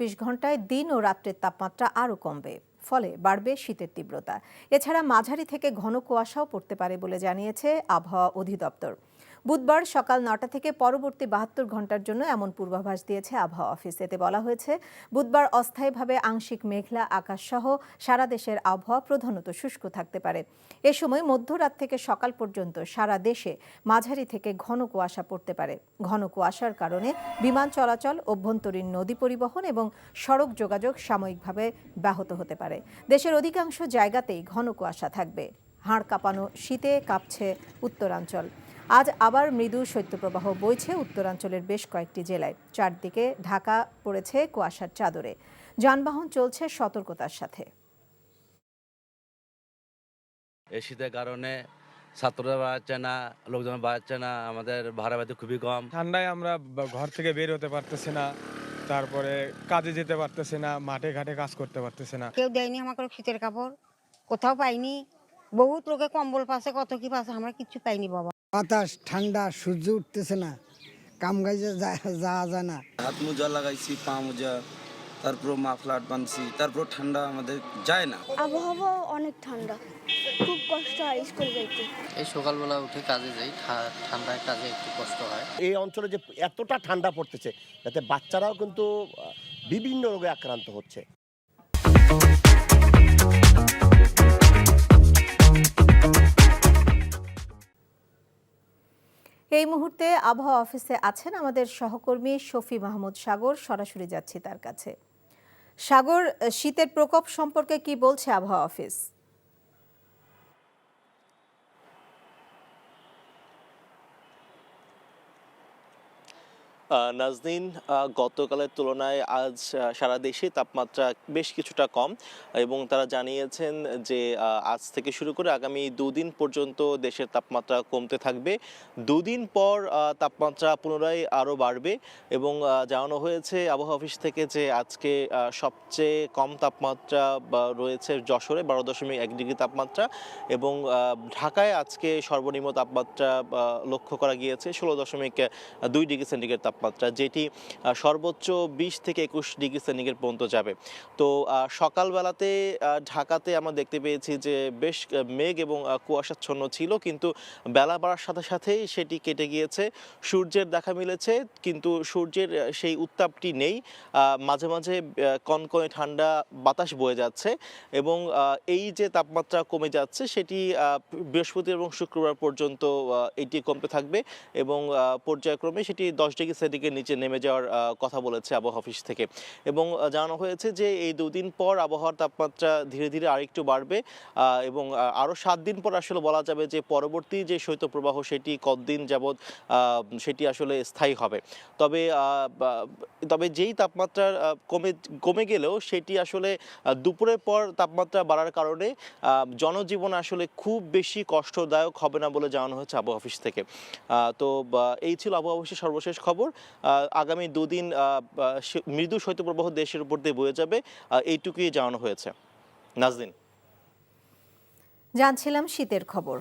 ২৪ ঘন্টায় দিন ও রাত্রের তাপমাত্রা আরও কমবে, ফলে বাড়বে শীতের তীব্রতা। এছাড়া মাঝারি থেকে ঘন কুয়াশাও পড়তে পারে বলে জানিয়েছে আবহাওয়া অধিদপ্তর। বুধবার সকাল ৯টা থেকে পরবর্তী ৭২ ঘন্টার জন্য এমন পূর্বাভাস দিয়েছে আবহাওয়া অফিস। এতে বলা হয়েছে, বুধবার অস্থায়ীভাবে আংশিক মেঘলা আকাশ সহ সারা দেশের আবহাওয়া প্রধানত শুষ্ক থাকতে পারে। এ সময় মধ্যরাত থেকে সকাল পর্যন্ত সারা দেশে মাঝারি থেকে ঘন কুয়াশা পড়তে পারে। ঘন কুয়াশার কারণে বিমান চলাচল, অভ্যন্তরীণ নদী পরিবহন এবং সড়ক যোগাযোগ সাময়িকভাবে ব্যাহত হতে পারে। দেশের অধিকাংশ জায়গাতেই ঘন কুয়াশা থাকবে। হাড় কাঁপানো শীতে কাঁপছে উত্তরাঞ্চল। আজ আবার মৃদু শৈত্যপ্রবাহ বইছে উত্তরাঞ্চলের বেশ কয়েকটি জেলায়। চারদিকে ঢাকা পড়েছে কুয়াশার চাদরে। যানবাহন চলছে সতর্কতার সাথে। এই শীতের কারণে ছাত্ররা বাড়াচ্ছে না, লোকজন বাড়াচ্ছে না, আমাদের ভাড়া বাড়িতে খুবই কম। ঠান্ডায় আমরা ঘর থেকে বের হতে পারতেছি না, তারপরে কাজে যেতে পারতেছি না, মাঠে ঘাটে কাজ করতে পারতেছি না। কেউ দেয়নি আমাকে শীতের কাপড়, কোথাও পাইনি। বহুত লোকে কম্বল পাশে, কত কি পাশে, আমরা কিছু পাইনি বাবা। বাতাস ঠান্ডা, সূর্য উঠতেছে না, কাম কাজে যাওয়া যায় না। হাত মোজা লাগাইছি, পা মোজা, তারপর মাফলার বানছি, তারপর ঠান্ডা আমাদের যায় না। আবহাওয়া অনেক ঠান্ডা, খুব কষ্ট হয় স্কুল যাইতে। এই সকালবেলা উঠে কাজে যাই, ঠান্ডায় কাজে একটু কষ্ট হয়। এই অঞ্চলে যে এতটা ঠান্ডা পড়তেছে, যাতে বাচ্চারাও কিন্তু বিভিন্ন রোগে আক্রান্ত হচ্ছে। এই মুহূর্তে আবহাওয়া অফিসে আছেন আমাদের সহকর্মী শফি মাহমুদ সাগর। সরাসরি যাচ্ছি তার কাছে। সাগর, শীতের প্রকোপ সম্পর্কে কি বলছে আবহাওয়া অফিস? নাজনীন, গতকালের তুলনায় আজ সারা দেশে তাপমাত্রা বেশ কিছুটা কম এবং তারা জানিয়েছেন যে আজ থেকে শুরু করে আগামী দুদিন পর্যন্ত দেশের তাপমাত্রা কমতে থাকবে। দুদিন পর তাপমাত্রা পুনরায় আরও বাড়বে এবং জানানো হয়েছে আবহাওয়া অফিস থেকে যে আজকে সবচেয়ে কম তাপমাত্রা রয়েছে যশোরে 12.1 ডিগ্রি তাপমাত্রা এবং ঢাকায় আজকে সর্বনিম্ন তাপমাত্রা লক্ষ্য করা গিয়েছে 16.2 ডিগ্রি সেন্টিগ্রেড তাপমাত্রা, যেটি সর্বোচ্চ 20 থেকে 21 ডিগ্রি সেন্টিগ্রেড পর্যন্ত যাবে। তো সকালবেলাতে ঢাকাতে আমরা দেখতে পেয়েছি যে বেশ মেঘ এবং কুয়াশাচ্ছন্ন ছিল, কিন্তু বেলা বাড়ার সাথে সাথেই সেটি কেটে গিয়েছে। সূর্যের দেখা মিলেছে, কিন্তু সূর্যের সেই উত্তাপটি নেই। মাঝে মাঝে কনকনে ঠান্ডা বাতাস বয়ে যাচ্ছে এবং এই যে তাপমাত্রা কমে যাচ্ছে সেটি বৃহস্পতি এবং শুক্রবার পর্যন্ত এটি কমতে থাকবে এবং পর্যায়ক্রমে সেটি 10 ডিগ্রি সেন্টিগ্রেড নিচে নেমে যাওয়ার কথা বলেছে আবহাওয়া অফিস থেকে। এবং জানানো হয়েছে যে এই দুদিন পর আবহাওয়ার তাপমাত্রা ধীরে ধীরে আরেকটু বাড়বে এবং আরও 7 দিন পর আসলে বলা যাবে যে পরবর্তী যে শৈত্যপ্রবাহ সেটি কতদিন যাবৎ সেটি আসলে স্থায়ী হবে। তবে যেই তাপমাত্রা কমে গেলেও সেটি আসলে দুপুরের পর তাপমাত্রা বাড়ার কারণে জনজীবন আসলে খুব বেশি কষ্টদায়ক হবে না বলে জানানো হয়েছে আবহাওয়া অফিস থেকে। তো এই ছিল আবহাওয়া অফিসের সর্বশেষ খবর। আগামী দুদিন মৃদু শৈত্যপ্রবাহ দেশের উপর দিয়ে বয়ে যাবে, এইটুকুই জানানো হয়েছে। নাজনীন, জানছিলাম শীতের খবর।